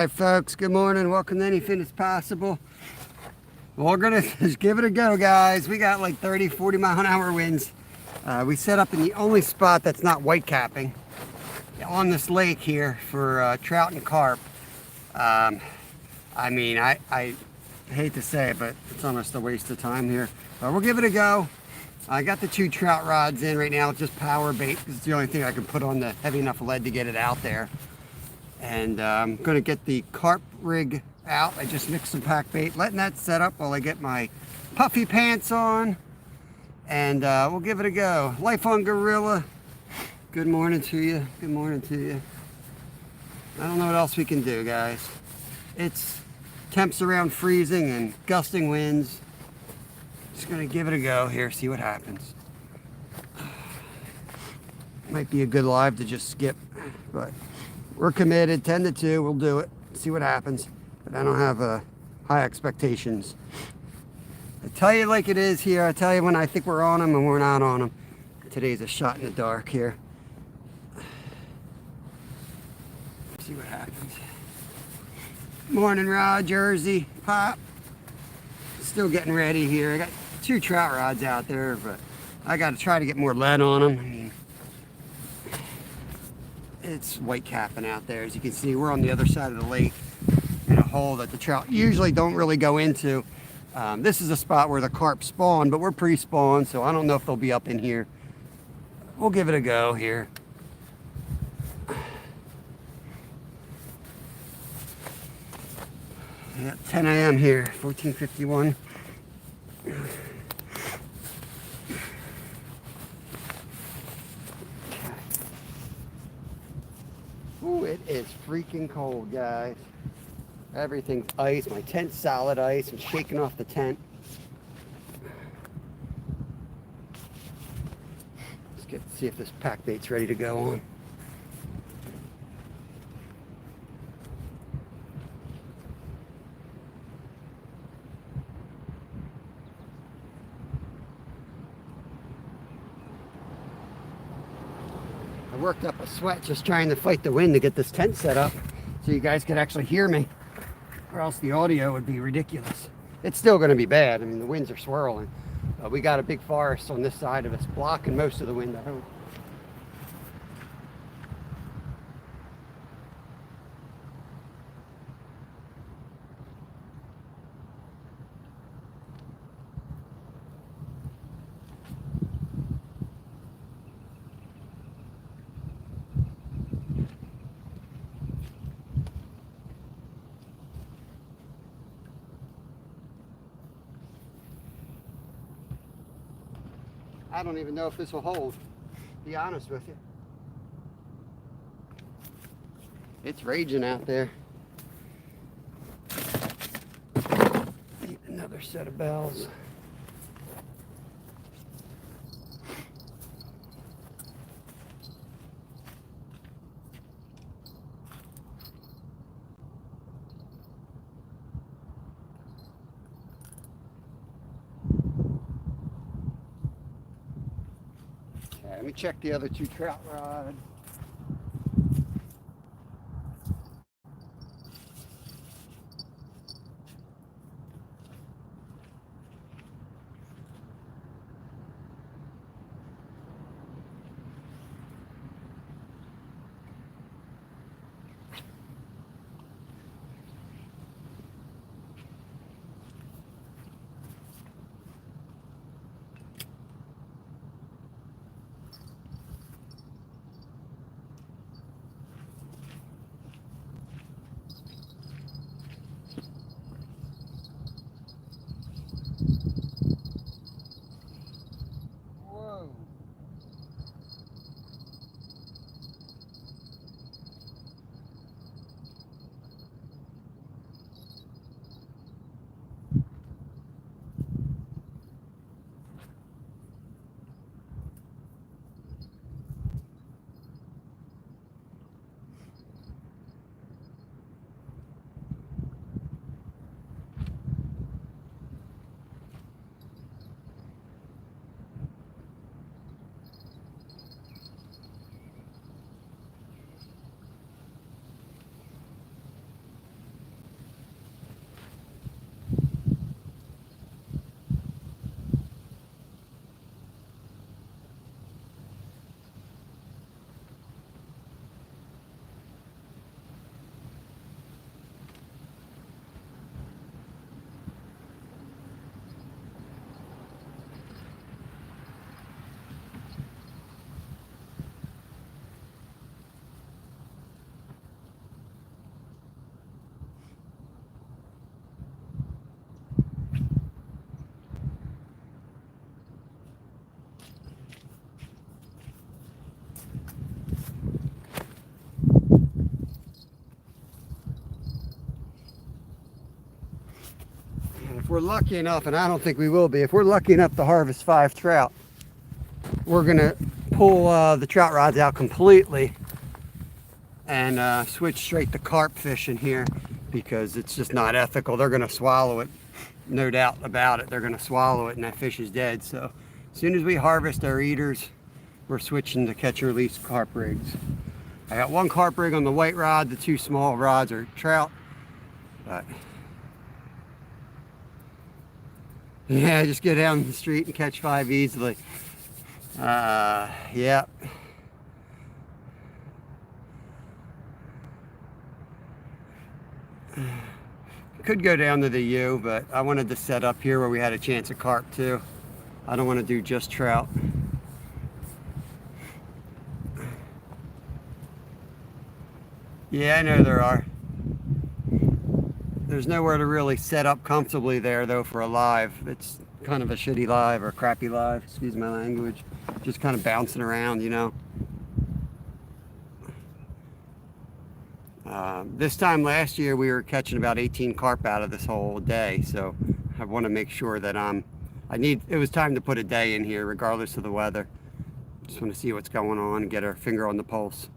Hi folks, good morning. Welcome to Anything Is Possible. We're gonna just give it a go, guys. We got like 30, 40 mile an hour winds. We set up in the only spot that's not white capping on this lake here for trout and carp. I hate to say it, but it's almost a waste of time here. But we'll give it a go. I got the 2 trout rods in right now, just power bait. It's the only thing I can put on the heavy enough lead to get it out there. And I'm going to get the carp rig out. I just mixed some pack bait, letting that set up while I get my puffy pants on. And we'll give it a go. Life on Gorilla. Good morning to you. Good morning to you. I don't know what else we can do, guys. It's temps around freezing and gusting winds. Just going to give it a go here, see what happens. Might be a good live to just skip, but we're committed, 10 to 2, we'll do it, see what happens. But I don't have high expectations. I tell you like it is here, I tell you when I think we're on them and we're not on them. Today's a shot in the dark here. See what happens. Morning, Rod, Jersey, Pop. Still getting ready here. I got 2 trout rods out there, but I got to try to get more lead on them. I mean, it's white capping out there. As you can see, we're on the other side of the lake in a hole that the trout usually don't really go into. This is a spot where the carp spawn, but we're pre-spawn, so I don't know if they'll be up in here. We'll give it a go here. Yeah, 10 a.m. here, 14:51. Ooh, it is freaking cold, guys. Everything's ice. My tent's solid ice. I'm shaking off the tent. Let's see if this pack bait's ready to go on. I worked up a sweat just trying to fight the wind to get this tent set up so you guys could actually hear me, or else the audio would be ridiculous. It's still going to be bad. I mean, the winds are swirling. We got a big forest on this side of us blocking most of the wind, I hope. I don't even know if this will hold, to be honest with you. It's raging out there. Need another set of bells. Let me check the other 2 trout rods. we're lucky enough, and I don't think we will be, if we're lucky enough to harvest 5 trout, we're gonna pull the trout rods out completely and switch straight to carp fishing here, because it's just not ethical. They're gonna swallow it, no doubt about it. They're gonna swallow it and that fish is dead. So as soon as we harvest our eaters, we're switching to catch and release carp rigs. I got 1 carp rig on the white rod, the 2 small rods are trout. But yeah, just get down the street and catch 5 easily. Yeah. Could go down to the U, but I wanted to set up here where we had a chance at carp too. I don't want to do just trout. Yeah, I know there are. There's nowhere to really set up comfortably there though for a live. It's kind of a shitty live or crappy live, excuse my language. Just kind of bouncing around, you know. This time last year we were catching about 18 carp out of this whole day, so I want to make sure that it was time to put a day in here regardless of the weather. Just want to see what's going on and get our finger on the pulse.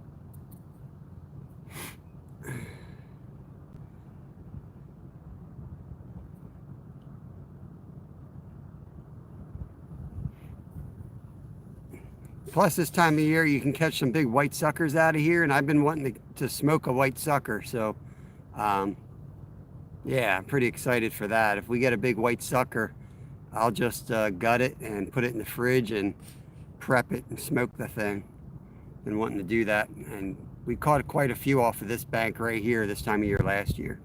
Plus this time of year you can catch some big white suckers out of here, and I've been wanting to smoke a white sucker, so yeah, I'm pretty excited for that. If we get a big white sucker, I'll just gut it and put it in the fridge and prep it and smoke the thing. Been wanting to do that, and we caught quite a few off of this bank right here this time of year last year.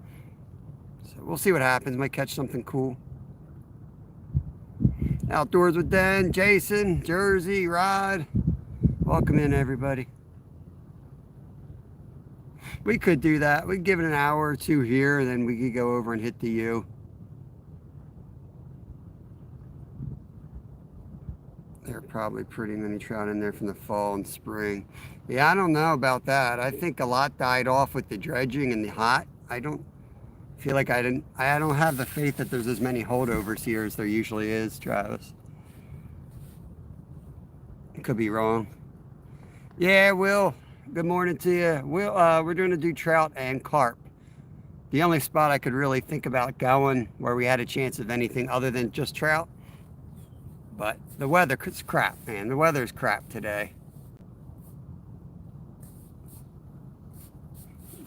So we'll see what happens. Might catch something cool. Outdoors with Den, Jason, Jersey, Rod. Welcome in, everybody. We could do that. We'd give it an hour or 2 here, and then we could go over and hit the U. There are probably pretty many trout in there from the fall and spring. Yeah, I don't know about that. I think a lot died off with the dredging and the hot. I don't feel like I don't have the faith that there's as many holdovers here as there usually is, Travis. Could be wrong. Yeah, Will, good morning to you. Will, we're going to do trout and carp. The only spot I could really think about going where we had a chance of anything other than just trout. But the weather is crap, man. The weather's crap today.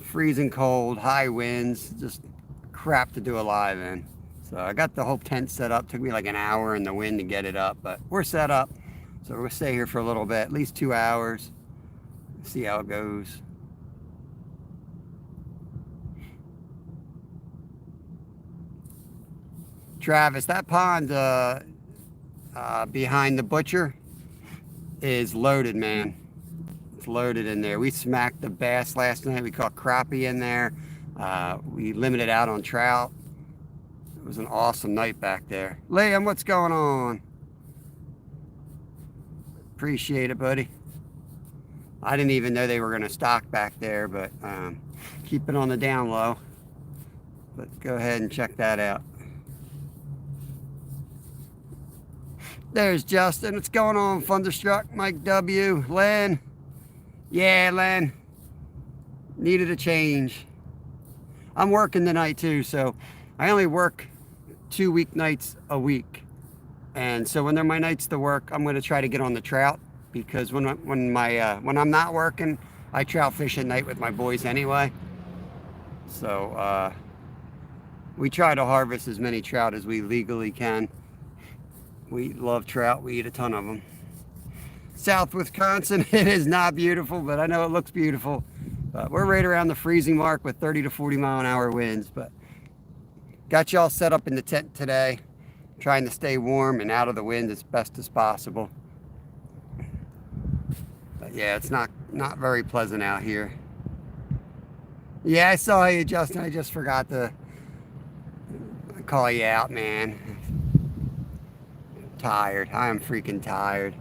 Freezing cold, high winds, just crap to do a live in. So I got the whole tent set up. Took me like an hour in the wind to get it up, but we're set up. So we'll stay here for a little bit, at least 2 hours. See how it goes. Travis, that pond behind the butcher is loaded, man. It's loaded in there. We smacked the bass last night. We caught crappie in there. We limited out on trout. It was an awesome night back there. Liam, what's going on? Appreciate it, buddy. I didn't even know they were going to stock back there, but keep it on the down low. But go ahead and check that out. There's Justin. What's going on, Thunderstruck? Mike W. Len. Yeah, Len. Needed a change. I'm working tonight too, so I only work 2 weeknights a week. And so when they're my nights to work, I'm going to try to get on the trout, because when I'm not working, I trout fish at night with my boys anyway. So we try to harvest as many trout as we legally can. We love trout. We eat a ton of them. South Wisconsin, it is not beautiful, but I know it looks beautiful. But we're right around the freezing mark with 30 to 40 mile an hour winds. But got y'all set up in the tent today, trying to stay warm and out of the wind as best as possible. But yeah, it's not very pleasant out here. Yeah, I saw you, Justin. I just forgot to call you out, man. Tired. I am freaking tired.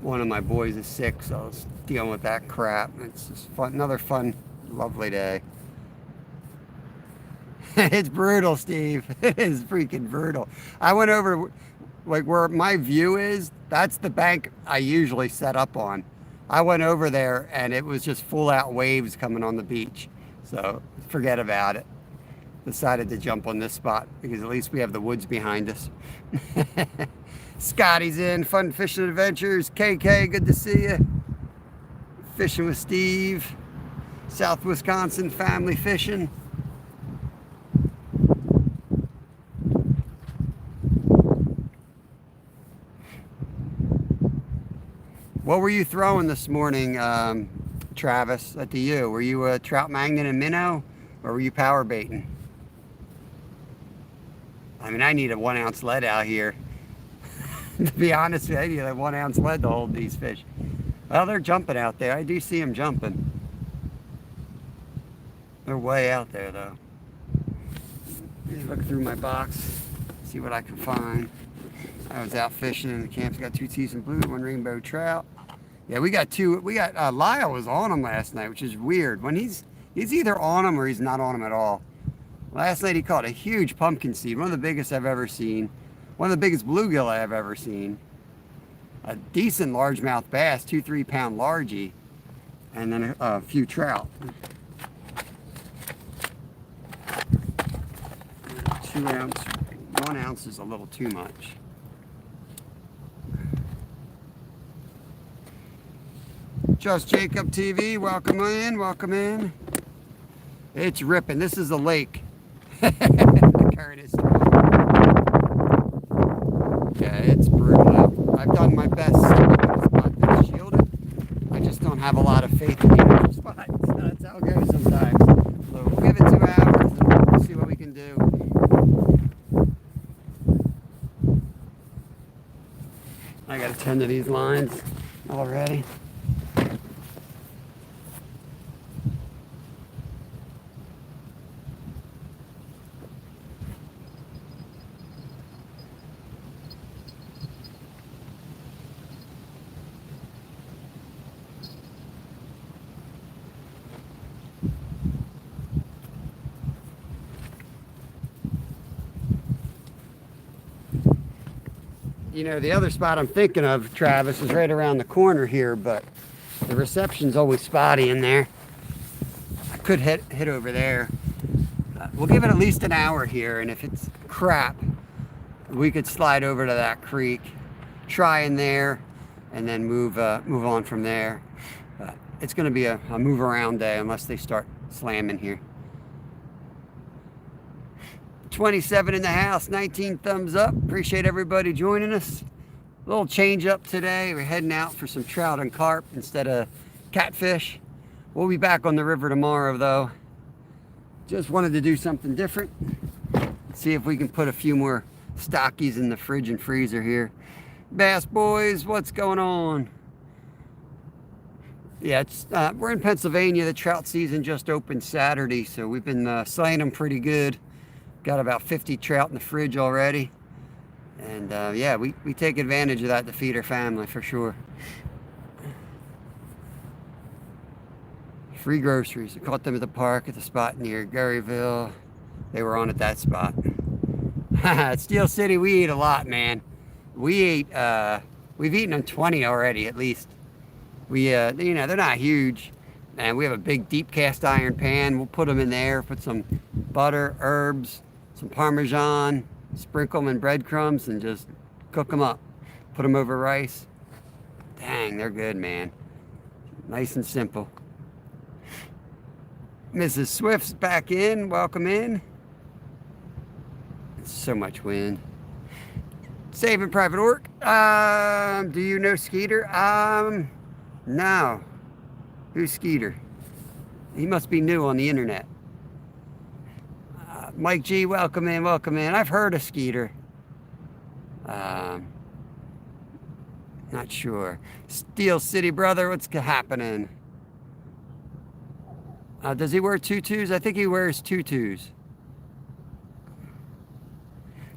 One of my boys is sick, so I was dealing with that crap. It's just fun, another fun, lovely day. It's brutal, Steve. It is freaking brutal. I went over, like where my view is, that's the bank I usually set up on. I went over there and it was just full out waves coming on the beach. So forget about it. Decided to jump on this spot because at least we have the woods behind us. Scotty's in, Fun Fishing Adventures. KK, good to see you. Fishing with Steve. South Wisconsin family fishing. What were you throwing this morning, Travis, at the U? Were you a trout magnet and minnow, or were you power baiting? I mean, I need a 1 ounce lead out here. To be honest with you, I need a 1 ounce lead to hold these fish. Well, they're jumping out there. I do see them jumping. They're way out there, though. Let me look through my box, see what I can find. I was out fishing in the camps. Got 2 season blue, 1 rainbow trout. Yeah, we got 2. We got Lyle was on him last night, which is weird. When he's either on him or he's not on him at all. Last night he caught a huge pumpkin seed, one of the biggest I've ever seen. One of the biggest bluegill I have ever seen. A decent largemouth bass, 2-3 pound largie, and then a few trout. 2 ounce, 1 ounce is a little too much. Just Jacob TV, welcome in, welcome in. It's ripping. This is a lake. The current is. Yeah, it's brutal. I've done my best to spot that's shielded. I just don't have a lot of faith in the spot. So that's how it goes sometimes. So we'll give it 2 hours and we'll see what we can do. I got to tend to these lines already. You know, the other spot I'm thinking of, Travis, is right around the corner here, but the reception's always spotty in there. I could hit over there. We'll give it at least an hour here, and if it's crap, we could slide over to that creek, try in there, and then move on from there. It's going to be a move around day unless they start slamming here. 27 in the house, 19 thumbs up. Appreciate everybody joining us. A little change up today. We're heading out for some trout and carp instead of catfish. We'll be back on the river tomorrow, though. Just wanted to do something different. See if we can put a few more stockies in the fridge and freezer here. Bass Boys, what's going on? Yeah, we're in Pennsylvania. The trout season just opened Saturday, so we've been slaying them pretty good. Got about 50 trout in the fridge already. And yeah, we take advantage of that to feed our family for sure. Free groceries. I caught them at the park at the spot near Garyville. They were on at that spot. Steel City, we eat a lot, man. We've eaten them 20 already at least. You know, they're not huge. And we have a big deep cast iron pan. We'll put them in there, put some butter, herbs, some Parmesan, sprinkle them in breadcrumbs, and just cook them up. Put them over rice. Dang, they're good, man. Nice and simple. Mrs. Swift's back in. Welcome in. It's so much wind. Saving Private Orc. Do you know Skeeter? No. Who's Skeeter? He must be new on the internet. Mike G, welcome in, welcome in. I've heard of Skeeter. Not sure. Steel City Brother, what's happening? Does he wear tutus? I think he wears tutus.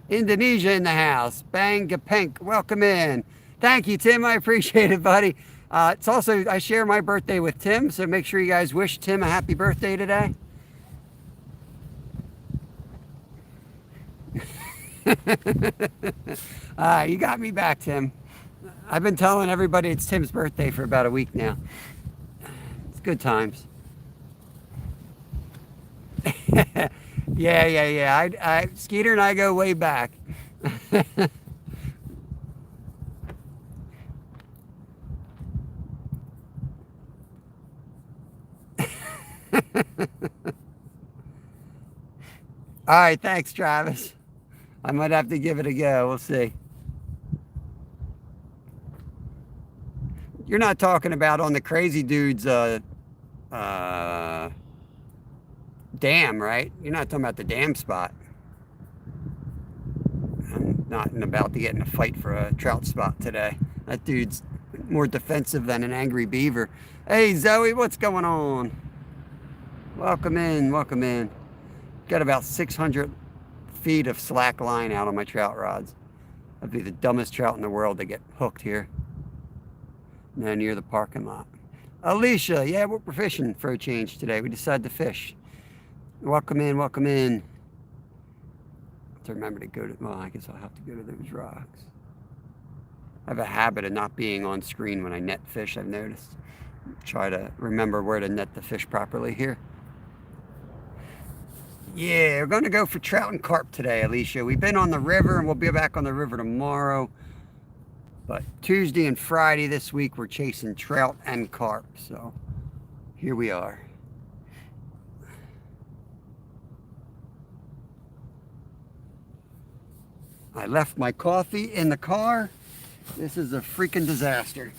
Indonesia in the house. Bang Gapenk, welcome in. Thank you, Tim. I appreciate it, buddy. It's also, I share my birthday with Tim, so make sure you guys wish Tim a happy birthday today. You got me back, Tim. I've been telling everybody it's Tim's birthday for about a week now. It's good times. Yeah. Skeeter and I go way back. All right, thanks, Travis. I might have to give it a go. We'll see. You're not talking about on the Crazy Dudes uh, dam, right? You're not talking about the dam spot. I'm not about to get in a fight for a trout spot today. That dude's more defensive than an angry beaver. Hey, Zoe, what's going on? Welcome in, welcome in. Got about 600 feet of slack line out on my trout rods. That'd be the dumbest trout in the world to get hooked here. No, near the parking lot. Alicia, yeah, we're fishing for a change today. We decided to fish. Welcome in, welcome in. To remember to go to, well, I guess I'll have to go to those rocks. I have a habit of not being on screen when I net fish, I've noticed. Try to remember where to net the fish properly here. Yeah, we're going to go for trout and carp today, Alicia. We've been on the river and we'll be back on the river tomorrow. But Tuesday and Friday this week, we're chasing trout and carp. So here we are. I left my coffee in the car. This is a freaking disaster.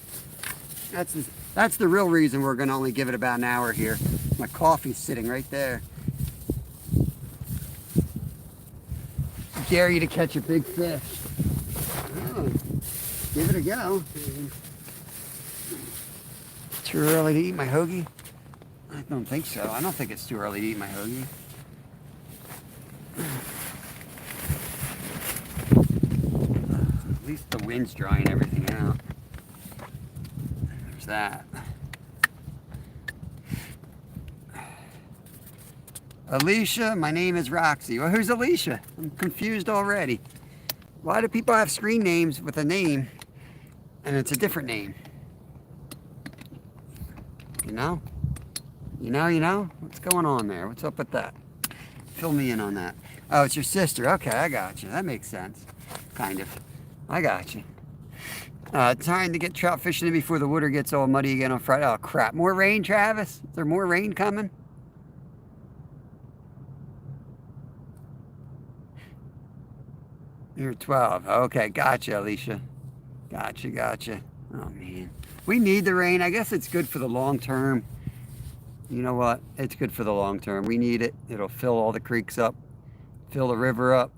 That's the real reason we're going to only give it about an hour here. My coffee's sitting right there. Dare you to catch a big fish. Oh, give it a go. Too early to eat my hoagie? I don't think so. I don't think it's too early to eat my hoagie. At least the wind's drying everything out. There's that. Alicia, my name is Roxy. Well, who's Alicia? I'm confused already. Why do people have screen names with a name and it's a different name? You know? You know? What's going on there? What's up with that? Fill me in on that. Oh, it's your sister. Okay, I got you. That makes sense. Kind of. I got you. Trying to get trout fishing in before the water gets all muddy again on Friday. Oh, crap. More rain, Travis? Is there more rain coming? You're 12. Okay, gotcha, Alicia. Gotcha. Oh, man. We need the rain. I guess it's good for the long term. You know what? It's good for the long term. We need it. It'll fill all the creeks up, fill the river up.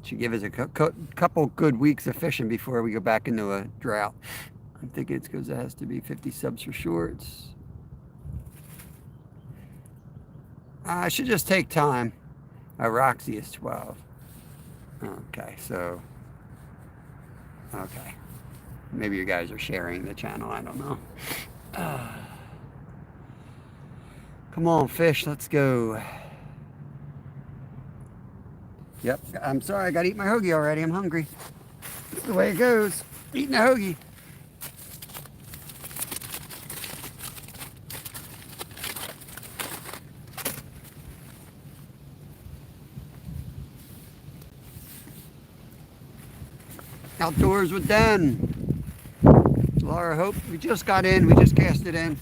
Should give us a couple good weeks of fishing before we go back into a drought. I'm thinking it's because it has to be 50 subs for shorts. I should just take time. Roxy is 12. Okay, so, okay. Maybe you guys are sharing the channel, I don't know. Come on, fish, let's go. Yep, I'm sorry, I gotta eat my hoagie already, I'm hungry. That's the way it goes, eating a hoagie. Outdoors with Dan. Laura Hope, we just got in, we just cast it in.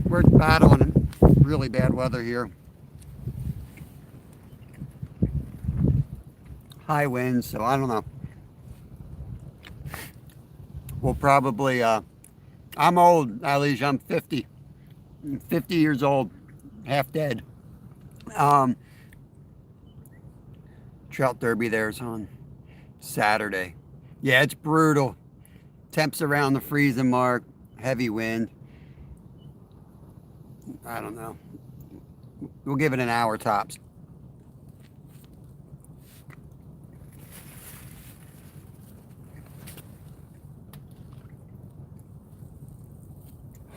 We're battling really bad weather here. High winds, so I don't know. We'll probably, I'm old, Alicia, I'm 50. I'm 50 years old, half dead. Trout Derby there's on Saturday. Yeah, it's brutal. Temps around the freezing mark, heavy wind. I don't know. We'll give it an hour tops.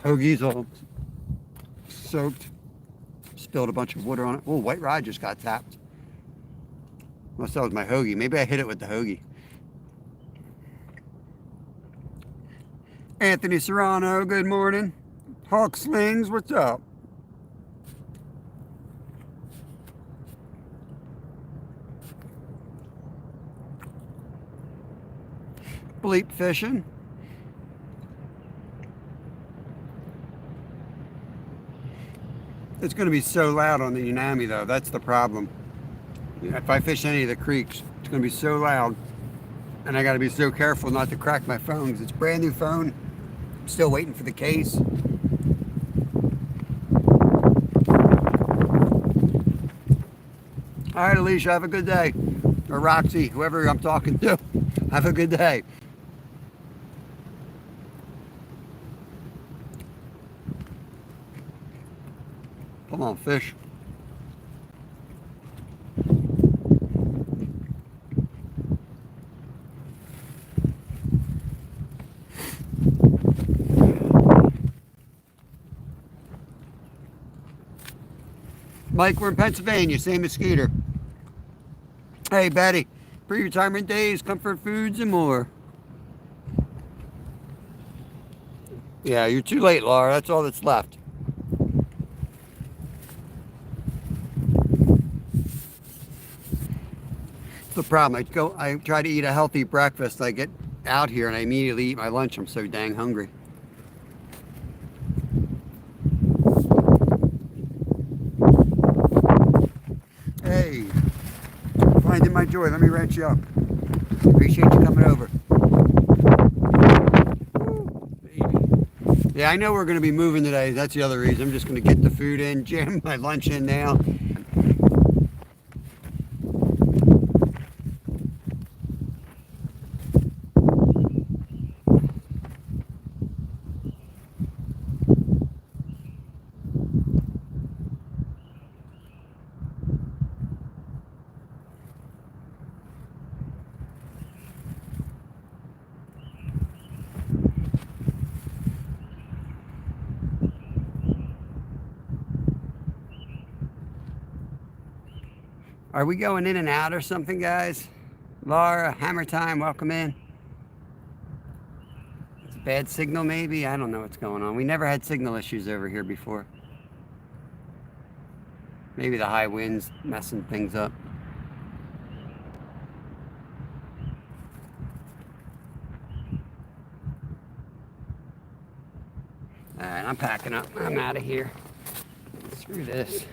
Hoagie's all soaked. Spilled a bunch of water on it. Oh, white rod just got tapped. Unless that was my hoagie. Maybe I hit it with the hoagie. Anthony Serrano, good morning. Hawk Slings, what's up? Bleep fishing. It's going to be so loud on the Unami though. That's the problem. If I fish any of the creeks, it's going to be so loud. And I got to be so careful not to crack my phone because it's a brand new phone. I'm still waiting for the case. All right, Alicia, have a good day. Or Roxy, whoever I'm talking to, have a good day. Come on, fish. Mike, we're in Pennsylvania, same as Skeeter. Hey, Betty, pre-retirement days, comfort foods, and more. Yeah, you're too late, Laura. That's all that's left. It's the problem. I try to eat a healthy breakfast. I get out here and I immediately eat my lunch. I'm so dang hungry. Hey, finding my joy. Let me wrench you up. Appreciate you coming over. Yeah, I know we're going to be moving today. That's the other reason. I'm just going to get the food in, jam my lunch in now. Are we going in and out or something, guys? Laura, Hammer Time, welcome in. It's a bad signal, maybe? I don't know what's going on. We never had signal issues over here before. Maybe the high winds messing things up. All right, I'm packing up. I'm out of here. Screw this.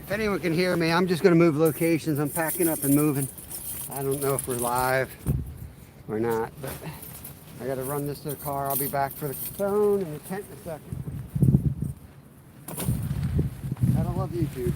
If anyone can hear me, I'm just going to move locations. I'm packing up and moving. I don't know if we're live or not, but I got to run this to the car. I'll be back for the phone and the tent in a second. I don't love YouTube.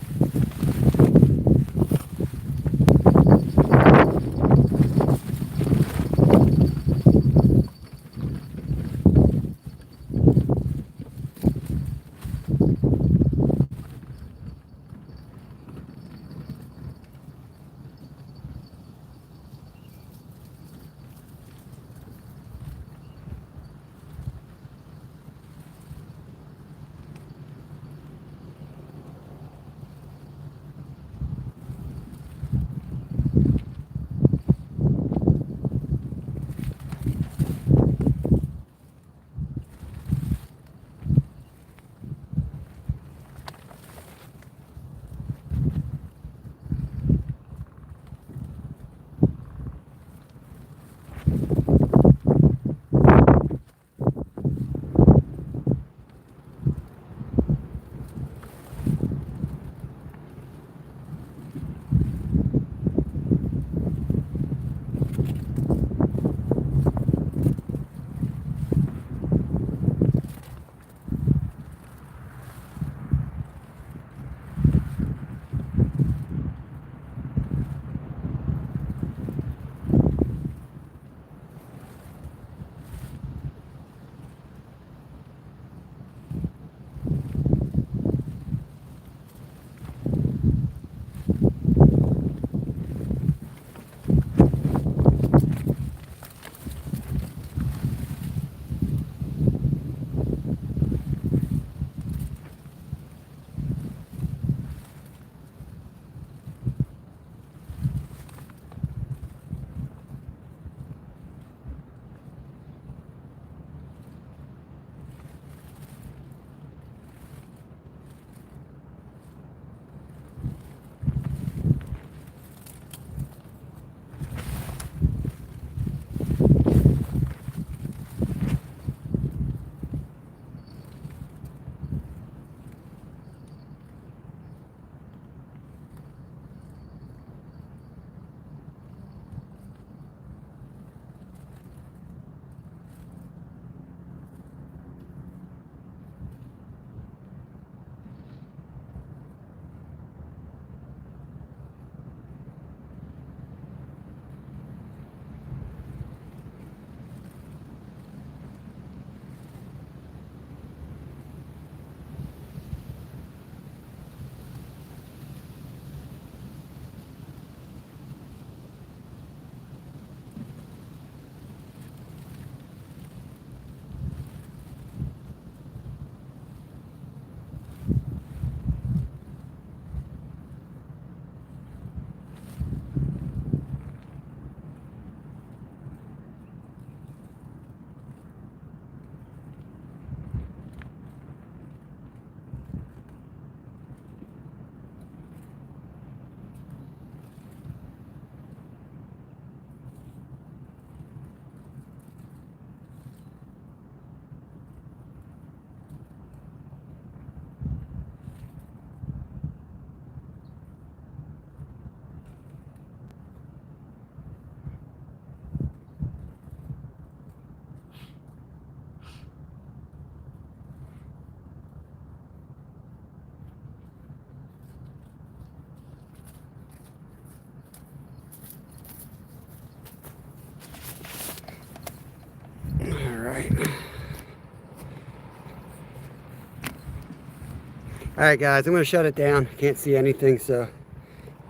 All right, guys, I'm going to shut it down. Can't see anything, so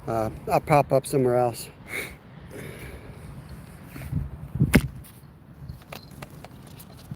I'll pop up somewhere else.